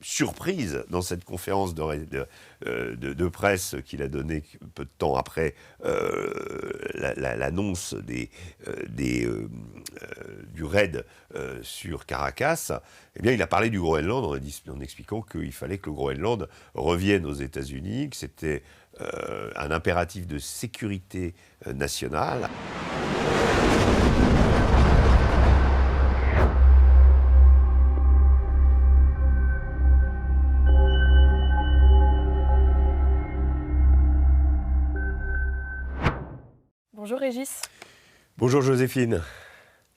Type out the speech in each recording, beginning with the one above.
surprise dans cette conférence de presse qu'il a donnée peu de temps après l'annonce du raid sur Caracas. Eh bien, il a parlé du Groenland en expliquant qu'il fallait que le Groenland revienne aux États-Unis, que c'était un impératif de sécurité nationale. Bonjour Régis. Bonjour Joséphine.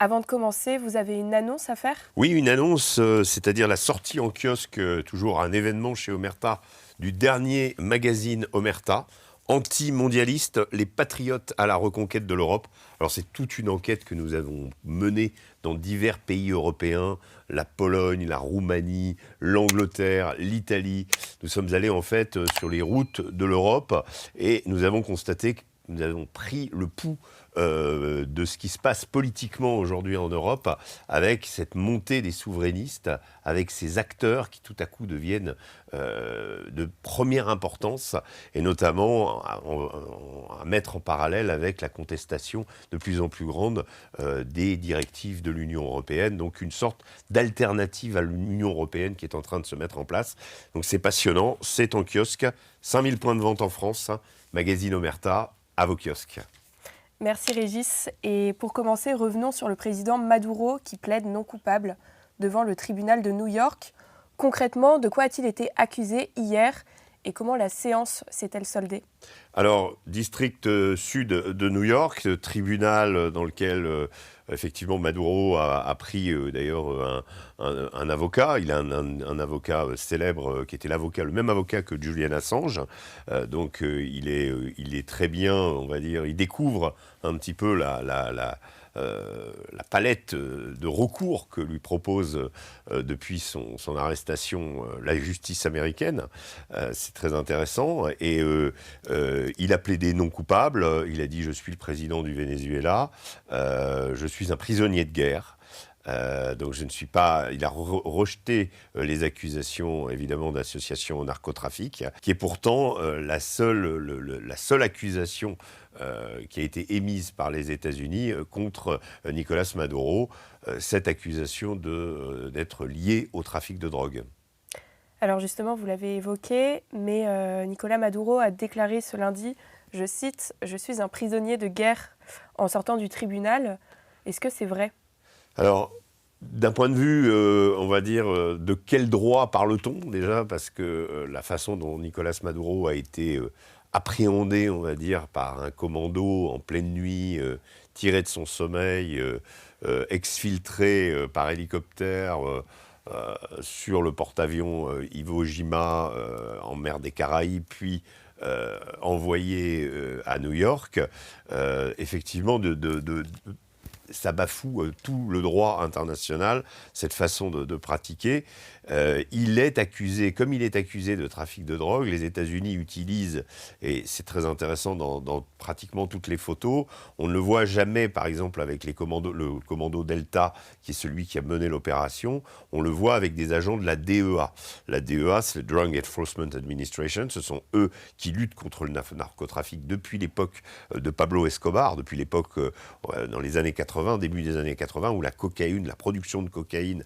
Avant de commencer, vous avez une annonce à faire ? Oui, une annonce, c'est-à-dire la sortie en kiosque, toujours un événement chez Omerta, du dernier magazine Omerta, anti-mondialiste, les patriotes à la reconquête de l'Europe. Alors c'est toute une enquête que nous avons menée dans divers pays européens, la Pologne, la Roumanie, l'Angleterre, l'Italie. Nous sommes allés en fait sur les routes de l'Europe et nous avons constaté que nous avons pris le pouls de ce qui se passe politiquement aujourd'hui en Europe, avec cette montée des souverainistes, avec ces acteurs qui tout à coup deviennent de première importance, et notamment à mettre en parallèle avec la contestation de plus en plus grande des directives de l'Union européenne, donc une sorte d'alternative à l'Union européenne qui est en train de se mettre en place. Donc c'est passionnant, c'est en kiosque, 5000 points de vente en France, magazine Omerta, à vos kiosques. Merci Régis. Et pour commencer, revenons sur le président Maduro qui plaide non coupable devant le tribunal de New York. Concrètement, de quoi a-t-il été accusé hier et comment la séance s'est-elle soldée ? Alors, district sud de New York, tribunal dans lequel effectivement Maduro a pris d'ailleurs un avocat. Il a un avocat célèbre qui était le même avocat que Julian Assange. Donc il est très bien, on va dire, il découvre un petit peu la palette de recours que lui propose depuis son arrestation la justice américaine. C'est très intéressant. Et il a plaidé non coupable. Il a dit « Je suis le président du Venezuela. Je suis un prisonnier de guerre. » Donc je ne suis pas. Il a rejeté les accusations évidemment d'association au narcotrafic, qui est pourtant la seule accusation qui a été émise par les États-Unis contre Nicolás Maduro, cette accusation d'être lié au trafic de drogue. Alors justement, vous l'avez évoqué, mais Nicolás Maduro a déclaré ce lundi, je cite, « Je suis un prisonnier de guerre » en sortant du tribunal. Est-ce que c'est vrai ? Alors, d'un point de vue, on va dire, de quel droit parle-t-on déjà ? Parce que la façon dont Nicolás Maduro a été appréhendé, on va dire, par un commando en pleine nuit, tiré de son sommeil, exfiltré par hélicoptère sur le porte-avions Iwo Jima en mer des Caraïbes, puis envoyé à New York, effectivement, ça bafoue tout le droit international, cette façon de pratiquer. Il est accusé, comme il est accusé de trafic de drogue, les États-Unis utilisent, et c'est très intéressant dans pratiquement toutes les photos, on ne le voit jamais, par exemple, avec le commando Delta, qui est celui qui a mené l'opération, on le voit avec des agents de la DEA. La DEA, c'est le Drug Enforcement Administration, ce sont eux qui luttent contre le narcotrafic depuis l'époque de Pablo Escobar, depuis l'époque, dans les années 80, début des années 80, où la production de cocaïne,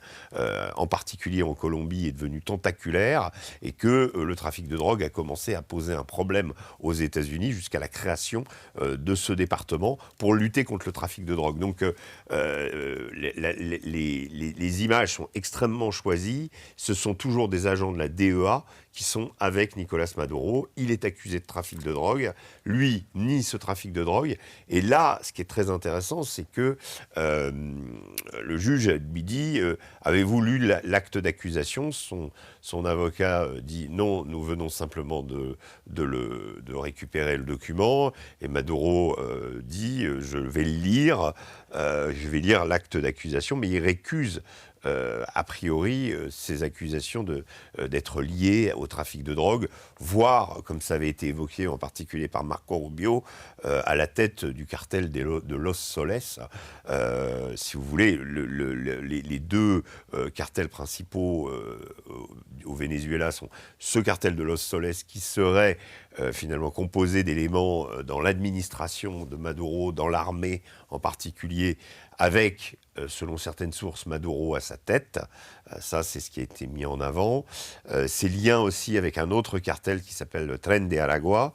en particulier en Colombie, est devenue tentaculaire et que le trafic de drogue a commencé à poser un problème aux États-Unis jusqu'à la création de ce département pour lutter contre le trafic de drogue. Donc les images sont extrêmement choisies. Ce sont toujours des agents de la DEA qui sont avec Nicolás Maduro. Il est accusé de trafic de drogue. Lui nie ce trafic de drogue. Et là, ce qui est très intéressant, c'est que le juge lui dit avez-vous lu l'acte d'accusation ? Son avocat dit non, nous venons simplement de récupérer le document. Et Maduro dit je vais le lire, je vais lire l'acte d'accusation, mais il récuse a priori ces accusations d'être liées au trafic de drogue, voire, comme ça avait été évoqué en particulier par Marco Rubio, à la tête du cartel de Los Soles. Si vous voulez, les deux cartels principaux au Venezuela sont ce cartel de Los Soles qui serait finalement composé d'éléments dans l'administration de Maduro, dans l'armée en particulier, avec, selon certaines sources, Maduro à sa tête. Ça, c'est ce qui a été mis en avant. Ces liens aussi avec un autre cartel qui s'appelle le Tren de Aragua,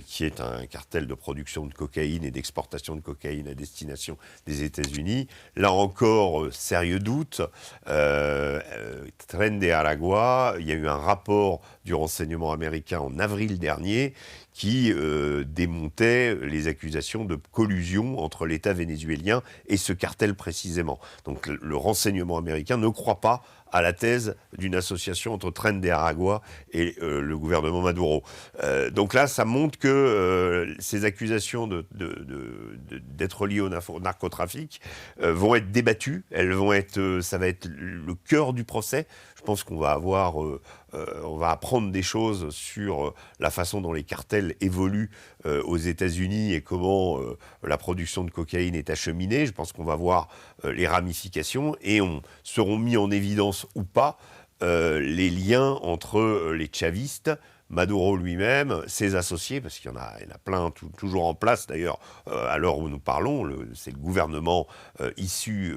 qui est un cartel de production de cocaïne et d'exportation de cocaïne à destination des États-Unis. Là encore, sérieux doute. Tren de Aragua, il y a eu un rapport du renseignement américain en avril dernier qui démontait les accusations de collusion entre l'État vénézuélien et ce cartel précisément. Donc le renseignement américain ne croit pas à la thèse d'une association entre Tren de Aragua et le gouvernement Maduro. Donc là, ça montre que ces accusations d'être liées au narcotrafic vont être débattues. Ça va être le cœur du procès. Je pense qu'on va on va apprendre des choses sur la façon dont les cartels évoluent aux États-Unis et comment la production de cocaïne est acheminée. Je pense qu'on va voir les ramifications et seront mis en évidence ou pas les liens entre les chavistes, Maduro lui-même, ses associés, parce qu'il y en a plein toujours en place d'ailleurs à l'heure où nous parlons. C'est le gouvernement issu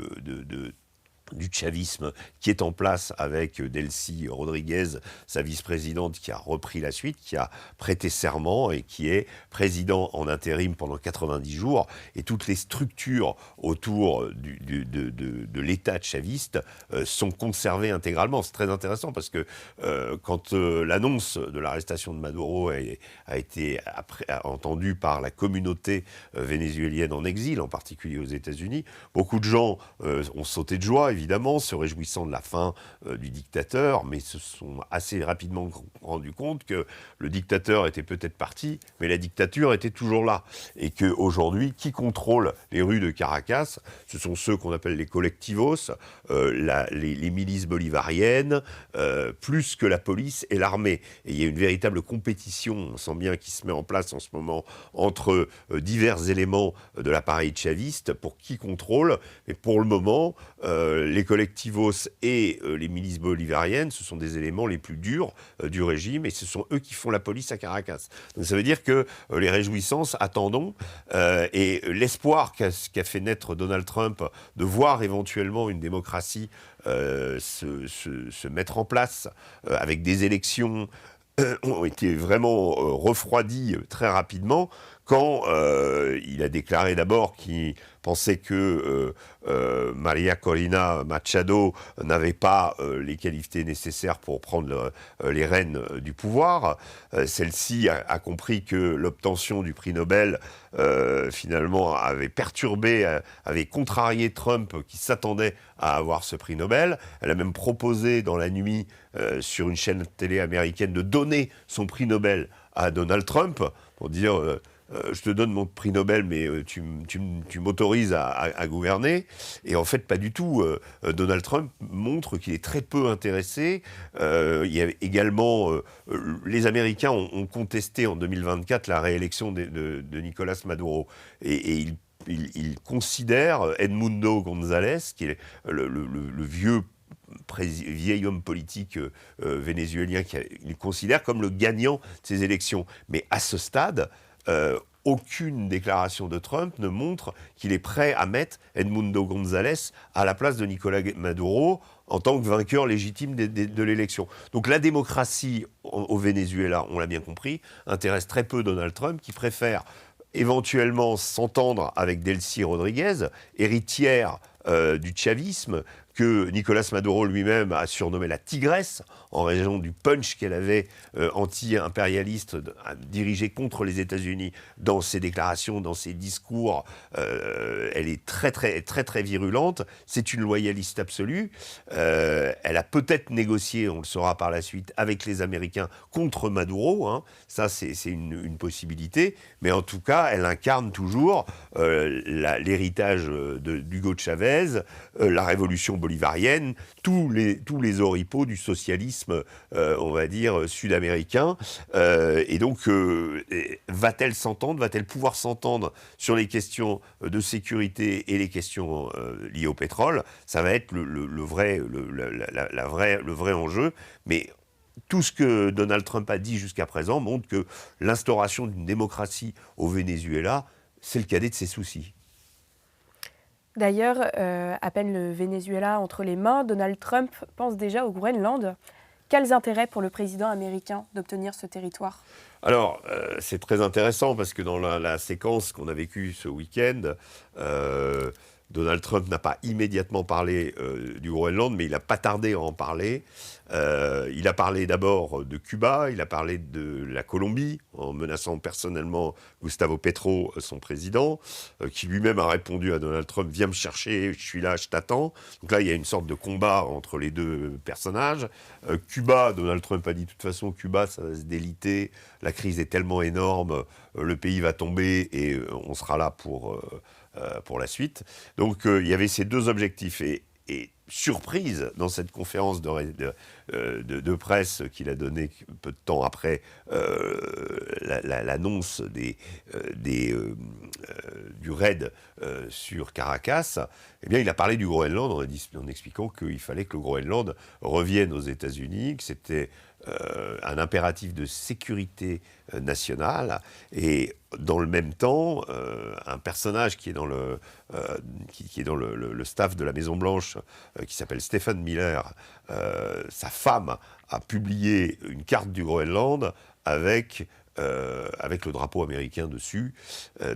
du chavisme qui est en place avec Delcy Rodriguez, sa vice-présidente qui a repris la suite, qui a prêté serment et qui est président en intérim pendant 90 jours. Et toutes les structures autour de l'État chaviste sont conservées intégralement. C'est très intéressant parce que quand l'annonce de l'arrestation de Maduro a été entendue par la communauté vénézuélienne en exil, en particulier aux États-Unis, beaucoup de gens ont sauté de joie, évidemment, se réjouissant de la fin du dictateur, mais se sont assez rapidement rendus compte que le dictateur était peut-être parti, mais la dictature était toujours là. Et qu'aujourd'hui, qui contrôle les rues de Caracas, ce sont ceux qu'on appelle les collectivos, les milices bolivariennes, plus que la police et l'armée. Et il y a une véritable compétition, on sent bien, qui se met en place en ce moment entre divers éléments de l'appareil chaviste pour qui contrôle. Et pour le moment, les collectivos et les milices bolivariennes, ce sont des éléments les plus durs du régime et ce sont eux qui font la police à Caracas. Donc ça veut dire que les réjouissances, attendons, et l'espoir qu'a fait naître Donald Trump de voir éventuellement une démocratie se mettre en place avec des élections ont été vraiment refroidis très rapidement quand il a déclaré d'abord qu'il pensait que Maria Corina Machado n'avait pas les qualités nécessaires pour prendre les rênes du pouvoir. Celle-ci a compris que l'obtention du prix Nobel finalement avait perturbé, avait contrarié Trump qui s'attendait à avoir ce prix Nobel. Elle a même proposé dans la nuit sur une chaîne télé américaine de donner son prix Nobel à Donald Trump pour dire je te donne mon prix Nobel, mais tu m'autorises à gouverner. Et en fait, pas du tout. Donald Trump montre qu'il est très peu intéressé. Il y a également... les Américains ont contesté en 2024 la réélection de Nicolas Maduro. Et ils considèrent Edmundo González, qui est le vieil homme politique vénézuélien, qu'il considère comme le gagnant de ces élections. Mais à ce stade... aucune déclaration de Trump ne montre qu'il est prêt à mettre Edmundo González à la place de Nicolas Maduro en tant que vainqueur légitime de l'élection. Donc la démocratie au Venezuela, on l'a bien compris, intéresse très peu Donald Trump, qui préfère éventuellement s'entendre avec Delcy Rodriguez, héritière du chavisme, que Nicolas Maduro lui-même a surnommé la tigresse, en raison du punch qu'elle avait anti-impérialiste dirigé contre les États-Unis dans ses déclarations, dans ses discours. Elle est très, très, très, très virulente. C'est une loyaliste absolue. Elle a peut-être négocié, on le saura par la suite, avec les Américains contre Maduro. Hein. Ça, c'est une possibilité. Mais en tout cas, elle incarne toujours l'héritage d'Hugo Chavez, la révolution bolivarienne, tous les oripeaux du socialisme, on va dire, sud-américain. Et donc, va-t-elle s'entendre, va-t-elle pouvoir s'entendre sur les questions de sécurité et les questions liées au pétrole? Ça va être le vrai enjeu. Mais tout ce que Donald Trump a dit jusqu'à présent montre que l'instauration d'une démocratie au Venezuela, c'est le cadet de ses soucis. D'ailleurs, à peine le Venezuela entre les mains, Donald Trump pense déjà au Groenland. Quels intérêts pour le président américain d'obtenir ce territoire ? Alors, c'est très intéressant parce que dans la séquence qu'on a vécue ce week-end, Donald Trump n'a pas immédiatement parlé du Groenland, mais il n'a pas tardé à en parler. Il a parlé d'abord de Cuba, il a parlé de la Colombie, en menaçant personnellement Gustavo Petro, son président, qui lui-même a répondu à Donald Trump « Viens me chercher, je suis là, je t'attends ». Donc là, il y a une sorte de combat entre les deux personnages. Cuba, Donald Trump a dit « De toute façon, Cuba, ça va se déliter, la crise est tellement énorme, le pays va tomber et on sera là pour la suite ». Donc il y avait ces deux objectifs. Et surprise dans cette conférence de presse qu'il a donnée peu de temps après l'annonce du raid sur Caracas, eh bien, il a parlé du Groenland en expliquant qu'il fallait que le Groenland revienne aux États-Unis, que c'était un impératif de sécurité nationale. Et dans le même temps, un personnage qui est dans le staff de la Maison-Blanche, qui s'appelle Stephen Miller, sa femme a publié une carte du Groenland avec le drapeau américain dessus.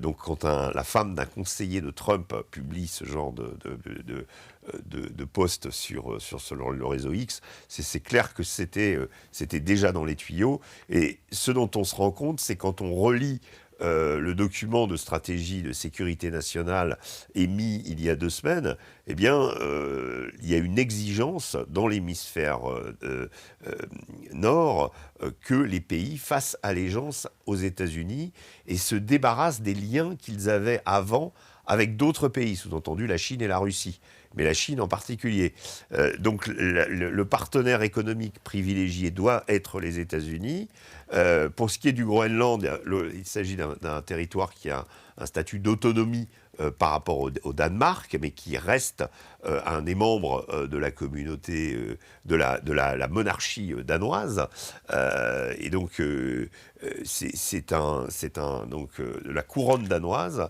Donc quand la femme d'un conseiller de Trump publie ce genre de post sur le réseau X, c'est clair que c'était déjà dans les tuyaux. Et ce dont on se rend compte, c'est quand on relit le document de stratégie de sécurité nationale émis il y a 2 semaines, eh bien, il y a une exigence dans l'hémisphère nord que les pays fassent allégeance aux États-Unis et se débarrassent des liens qu'ils avaient avant avec d'autres pays, sous-entendu la Chine et la Russie, mais la Chine en particulier. Donc le partenaire économique privilégié doit être les États-Unis. Pour ce qui est du Groenland, il s'agit d'un territoire qui a un statut d'autonomie par rapport au Danemark, mais qui reste un des membres de la communauté, de la monarchie danoise. Et donc, c'est donc la couronne danoise,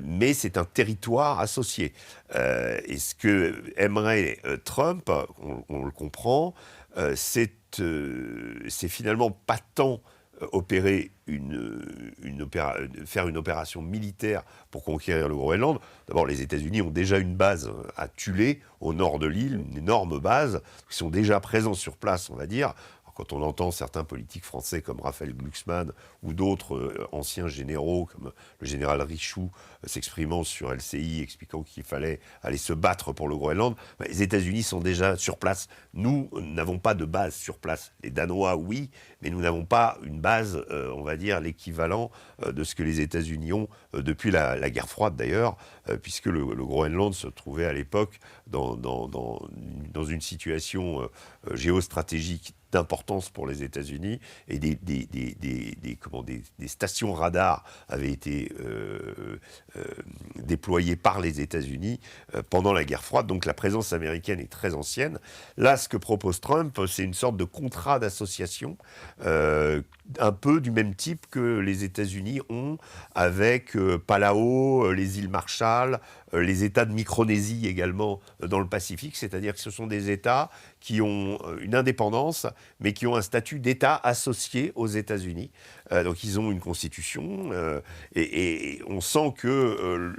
mais c'est un territoire associé. Et ce que aimerait Trump, on le comprend, c'est finalement pas tant faire une opération militaire pour conquérir le Groenland. D'abord, les États-Unis ont déjà une base à Thulé, au nord de l'île, une énorme base, qui sont déjà présents sur place, on va dire. Quand on entend certains politiques français comme Raphaël Glucksmann ou d'autres anciens généraux comme le général Richoux s'exprimant sur LCI, expliquant qu'il fallait aller se battre pour le Groenland, les États-Unis sont déjà sur place. Nous n'avons pas de base sur place. Les Danois, oui, mais nous n'avons pas une base, on va dire, l'équivalent de ce que les États-Unis ont depuis la guerre froide d'ailleurs, puisque le Groenland se trouvait à l'époque dans une situation géostratégique d'importance pour les États-Unis, et des stations radars avaient été déployées par les États-Unis pendant la guerre froide. Donc la présence américaine est très ancienne. Là, ce que propose Trump, c'est une sorte de contrat d'association, un peu du même type que les États-Unis ont avec Palau, les îles Marshall, les États de Micronésie également dans le Pacifique, c'est-à-dire que ce sont des États qui ont une indépendance, mais qui ont un statut d'État associé aux États-Unis. Donc ils ont une constitution, et on sent que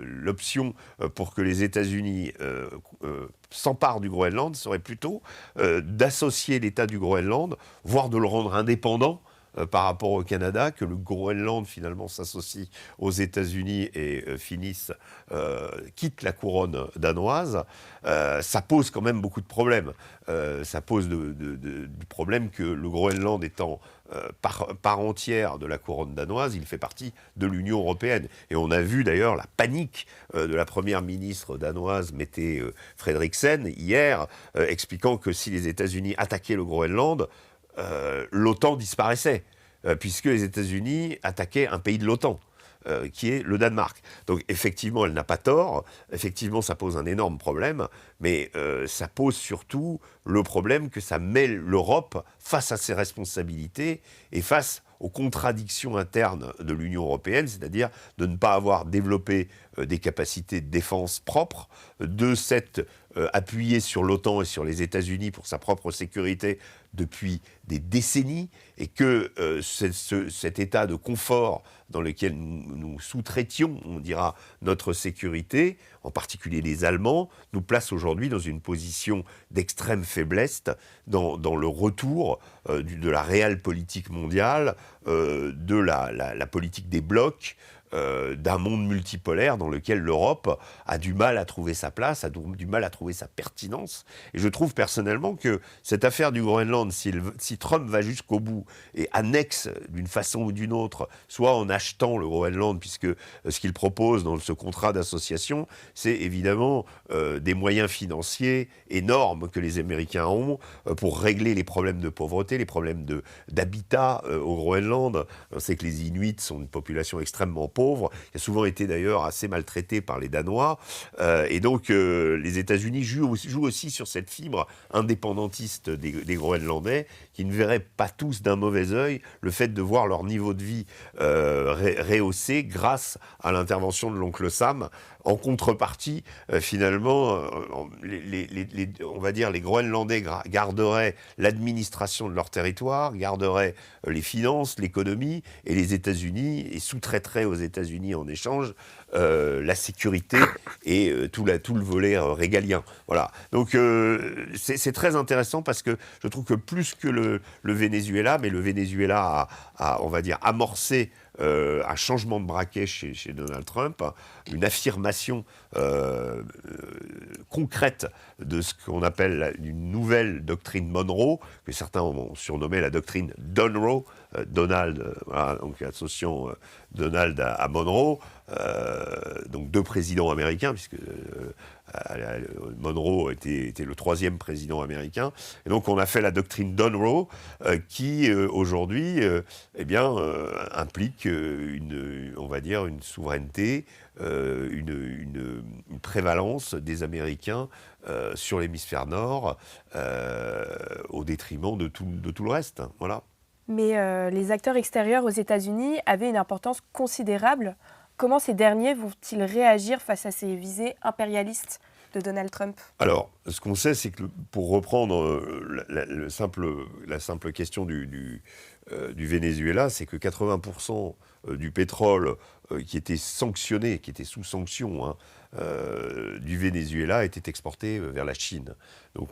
l'option pour que les États-Unis s'emparent du Groenland serait plutôt d'associer l'État du Groenland, voire de le rendre indépendant par rapport au Canada, que le Groenland finalement s'associe aux États-Unis et quitte la couronne danoise, ça pose quand même beaucoup de problèmes. Ça pose du problème que le Groenland étant part entière de la couronne danoise, il fait partie de l'Union européenne. Et on a vu d'ailleurs la panique de la première ministre danoise, Mette Frederiksen, hier, expliquant que si les États-Unis attaquaient le Groenland, l'OTAN disparaissait, puisque les États-Unis attaquaient un pays de l'OTAN. Qui est le Danemark. Donc effectivement, elle n'a pas tort, effectivement ça pose un énorme problème, mais ça pose surtout le problème que ça met l'Europe face à ses responsabilités et face aux contradictions internes de l'Union européenne, c'est-à-dire de ne pas avoir développé des capacités de défense propres, de s'être appuyé sur l'OTAN et sur les États-Unis pour sa propre sécurité depuis des décennies, et que cet état de confort dans lequel nous sous-traitions, on dira, notre sécurité, en particulier les Allemands, nous place aujourd'hui dans une position d'extrême faiblesse dans le retour de la réelle politique mondiale, de la politique des blocs, d'un monde multipolaire dans lequel l'Europe a du mal à trouver sa place, a du mal à trouver sa pertinence. Et je trouve personnellement que cette affaire du Groenland, si Trump va jusqu'au bout et annexe d'une façon ou d'une autre, soit en achetant le Groenland, puisque ce qu'il propose dans ce contrat d'association, c'est évidemment des moyens financiers énormes que les Américains ont pour régler les problèmes de pauvreté, les problèmes d'habitat au Groenland. On sait que les Inuits sont une population extrêmement pauvre, qui a souvent été d'ailleurs assez maltraité par les Danois. Et donc les États-Unis jouent aussi sur cette fibre indépendantiste des Groenlandais, qui ne verraient pas tous d'un mauvais œil le fait de voir leur niveau de vie rehaussé grâce à l'intervention de l'oncle Sam. En contrepartie, finalement, on va dire les Groenlandais garderaient l'administration de leur territoire, garderaient les finances, l'économie, et les États-Unis, et sous-traiteraient aux États-Unis en échange la sécurité et tout le volet régalien. Voilà. Donc c'est très intéressant parce que je trouve que plus que le Venezuela, mais le Venezuela a, on va dire, amorcé un changement de braquet chez Donald Trump, une affirmation concrète de ce qu'on appelle une nouvelle doctrine Monroe, que certains ont surnommé la doctrine Donroe, Donald, voilà, donc associant Donald à Monroe, donc deux présidents américains, puisque Monroe était le troisième président américain. Et donc on a fait la doctrine Donroe, qui aujourd'hui implique on va dire une souveraineté, une prévalence des Américains sur l'hémisphère nord, au détriment de tout le reste. Voilà. Mais les acteurs extérieurs aux États-Unis avaient une importance considérable. Comment ces derniers vont-ils réagir face à ces visées impérialistes de Donald Trump ? Alors, ce qu'on sait, c'est que pour reprendre la simple question du Venezuela, c'est que 80% du pétrole qui était sanctionné, qui était sous sanction, du Venezuela était exporté vers la Chine. Donc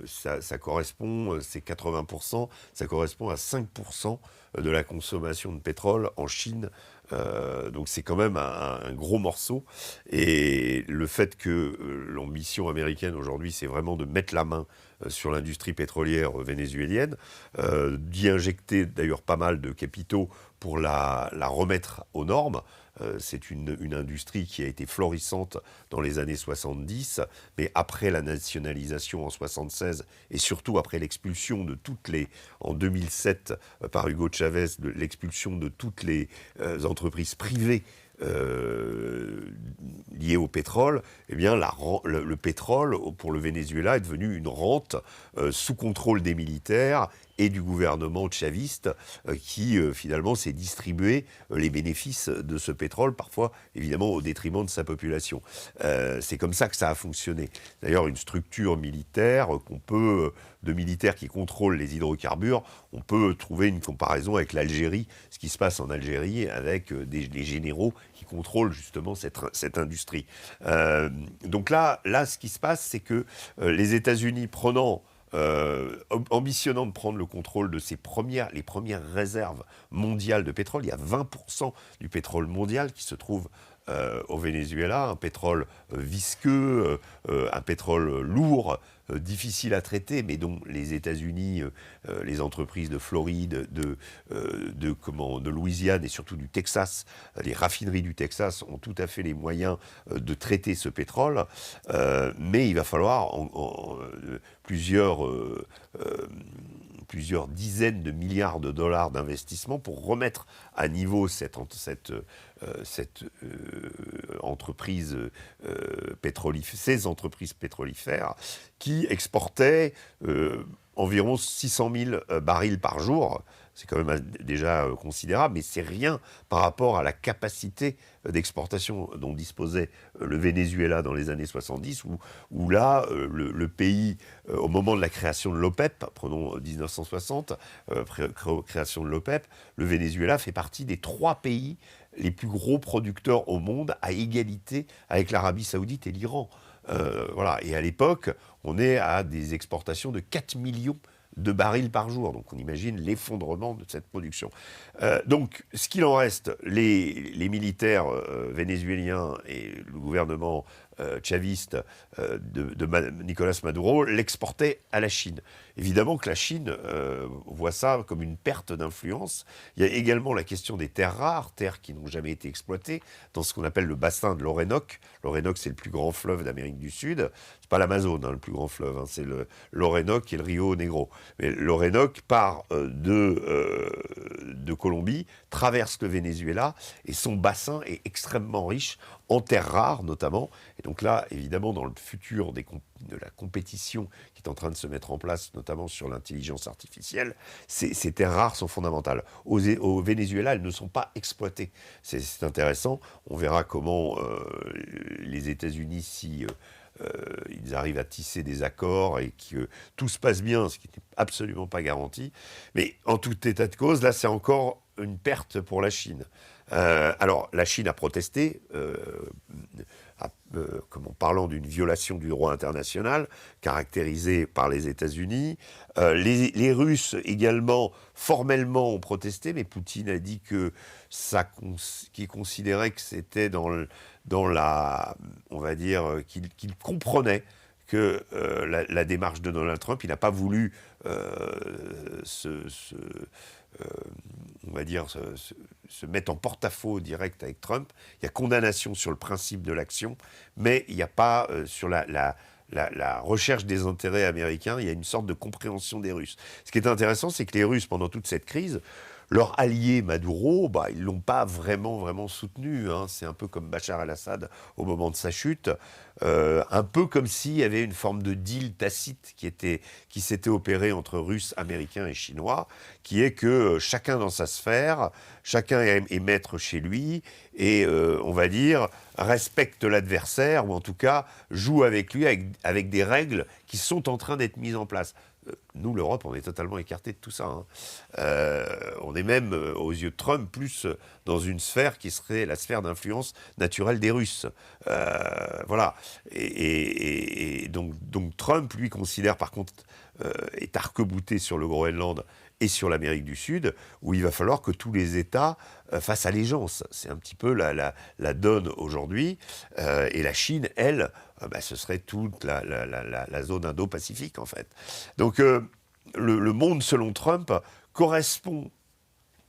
ça correspond, ces 80%, ça correspond à 5% de la consommation de pétrole en Chine. Donc c'est quand même un gros morceau. Et le fait que l'ambition américaine aujourd'hui, c'est vraiment de mettre la main sur l'industrie pétrolière vénézuélienne, d'y injecter d'ailleurs pas mal de capitaux pour la remettre aux normes. C'est une industrie qui a été florissante dans les années 70, mais après la nationalisation en 76 et surtout après l'expulsion de en 2007 par Hugo Chavez, l'expulsion de toutes les entreprises privées liées au pétrole, eh bien le pétrole pour le Venezuela est devenu une rente sous contrôle des militaires et du gouvernement chaviste qui finalement s'est distribué les bénéfices de ce pétrole, parfois évidemment au détriment de sa population. C'est comme ça que ça a fonctionné. D'ailleurs, une structure militaire de militaires qui contrôlent les hydrocarbures, on peut trouver une comparaison avec l'Algérie, ce qui se passe en Algérie avec les généraux qui contrôlent justement cette industrie. Donc là, ce qui se passe, c'est que les États-Unis prenant ambitionnant de prendre le contrôle de les premières réserves mondiales de pétrole. Il y a 20% du pétrole mondial qui se trouve au Venezuela, un pétrole visqueux, un pétrole lourd, difficile à traiter, mais dont les États-Unis, les entreprises de Floride, de Louisiane et surtout du Texas, les raffineries du Texas ont tout à fait les moyens de traiter ce pétrole, mais il va falloir plusieurs dizaines de milliards de dollars d'investissement pour remettre à niveau cette entreprise ces entreprises pétrolifères qui exportaient environ 600 000 barils par jour. C'est quand même déjà considérable, mais c'est rien par rapport à la capacité d'exportation dont disposait le Venezuela dans les années 70, où là, le pays, au moment de la création de l'OPEP, prenons 1960, création de l'OPEP, le Venezuela fait partie des 3 pays les plus gros producteurs au monde, à égalité avec l'Arabie Saoudite et l'Iran. Voilà. Et à l'époque, on est à des exportations de 4 millions de barils par jour. Donc on imagine l'effondrement de cette production. Donc ce qu'il en reste, les militaires vénézuéliens et le gouvernement chaviste de Nicolas Maduro l'exportaient à la Chine. Évidemment que la Chine voit ça comme une perte d'influence. Il y a également la question des terres rares, terres qui n'ont jamais été exploitées, dans ce qu'on appelle le bassin de l'Orénoque. L'Orénoque, c'est le plus grand fleuve d'Amérique du Sud. C'est pas l'Amazone, le plus grand fleuve, c'est l'Orénoque et le Rio Negro. Mais l'Orénoque part de Colombie, traverse le Venezuela, et son bassin est extrêmement riche en terres rares notamment. Et donc là, évidemment, dans le futur de la compétition qui est en train de se mettre en place, notamment sur l'intelligence artificielle, ces terres rares sont fondamentales. Au Venezuela, elles ne sont pas exploitées. C'est intéressant. On verra comment les États-Unis, si ils arrivent à tisser des accords et que tout se passe bien, ce qui n'est absolument pas garanti. Mais en tout état de cause, là, c'est encore une perte pour la Chine. Alors, la Chine a protesté, en parlant d'une violation du droit international, caractérisée par les États-Unis. Les Russes également, formellement, ont protesté, mais Poutine a dit que qu'il considérait que c'était on va dire, qu'il comprenait que la démarche de Donald Trump, il n'a pas voulu on va dire, se mettre en porte-à-faux direct avec Trump. Il y a condamnation sur le principe de l'action, mais il n'y a pas sur la recherche des intérêts américains, il y a une sorte de compréhension des Russes. Ce qui est intéressant, c'est que les Russes, pendant toute cette crise, leur allié Maduro, ils ne l'ont pas vraiment soutenu. C'est un peu comme Bachar el-Assad au moment de sa chute. Un peu comme s'il y avait une forme de deal tacite qui s'était opéré entre Russes, Américains et Chinois, qui est que chacun dans sa sphère, chacun est maître chez lui, et on va dire respecte l'adversaire, ou en tout cas joue avec lui avec des règles qui sont en train d'être mises en place. Nous, l'Europe, on est totalement écarté de tout ça. On est même, aux yeux de Trump, plus dans une sphère qui serait la sphère d'influence naturelle des Russes. Voilà. Et donc Trump, lui, considère, par contre, est arc-bouté sur le Groenland et sur l'Amérique du Sud, où il va falloir que tous les États fassent allégeance. C'est un petit peu la donne aujourd'hui. Et la Chine, elle, ce serait toute la zone Indo-Pacifique, en fait. Donc, le monde selon Trump correspond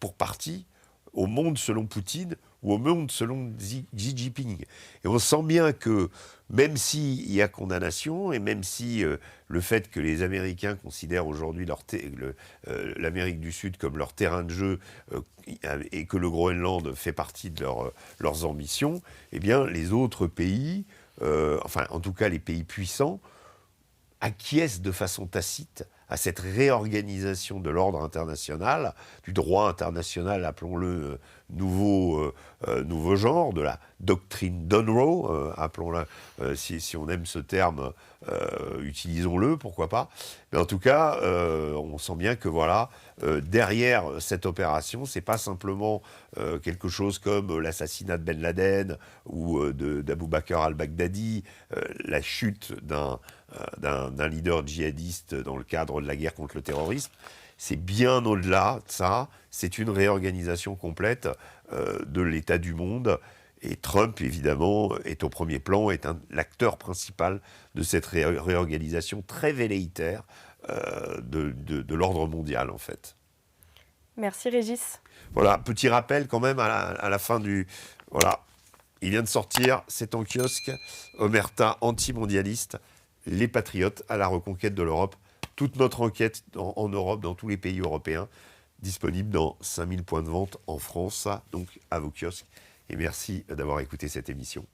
pour partie au monde selon Poutine ou au monde selon Xi Jinping. Et on sent bien que même s'il y a condamnation, et même si le fait que les Américains considèrent aujourd'hui l'Amérique du Sud comme leur terrain de jeu et que le Groenland fait partie de leurs ambitions, eh bien les autres pays, en tout cas les pays puissants, acquiescent de façon tacite à cette réorganisation de l'ordre international, du droit international, appelons-le nouveau genre, de la doctrine Donroe, appelons-la, si on aime ce terme, utilisons-le, pourquoi pas. Mais en tout cas, on sent bien que voilà, derrière cette opération, c'est pas simplement quelque chose comme l'assassinat de Ben Laden ou d'Abou Bakr al-Baghdadi, la chute d'un leader djihadiste dans le cadre de la guerre contre le terrorisme. C'est bien au-delà de ça, c'est une réorganisation complète de l'état du monde. Et Trump, évidemment, est au premier plan, est l'acteur principal de cette réorganisation très velléitaire de l'ordre mondial, en fait. Merci Régis. Voilà, petit rappel quand même à la fin du... Voilà, il vient de sortir, c'est en kiosque, Omerta anti-mondialiste, les patriotes à la reconquête de l'Europe. Toute notre enquête en Europe, dans tous les pays européens, disponible dans 5000 points de vente en France, donc à vos kiosques. Et merci d'avoir écouté cette émission.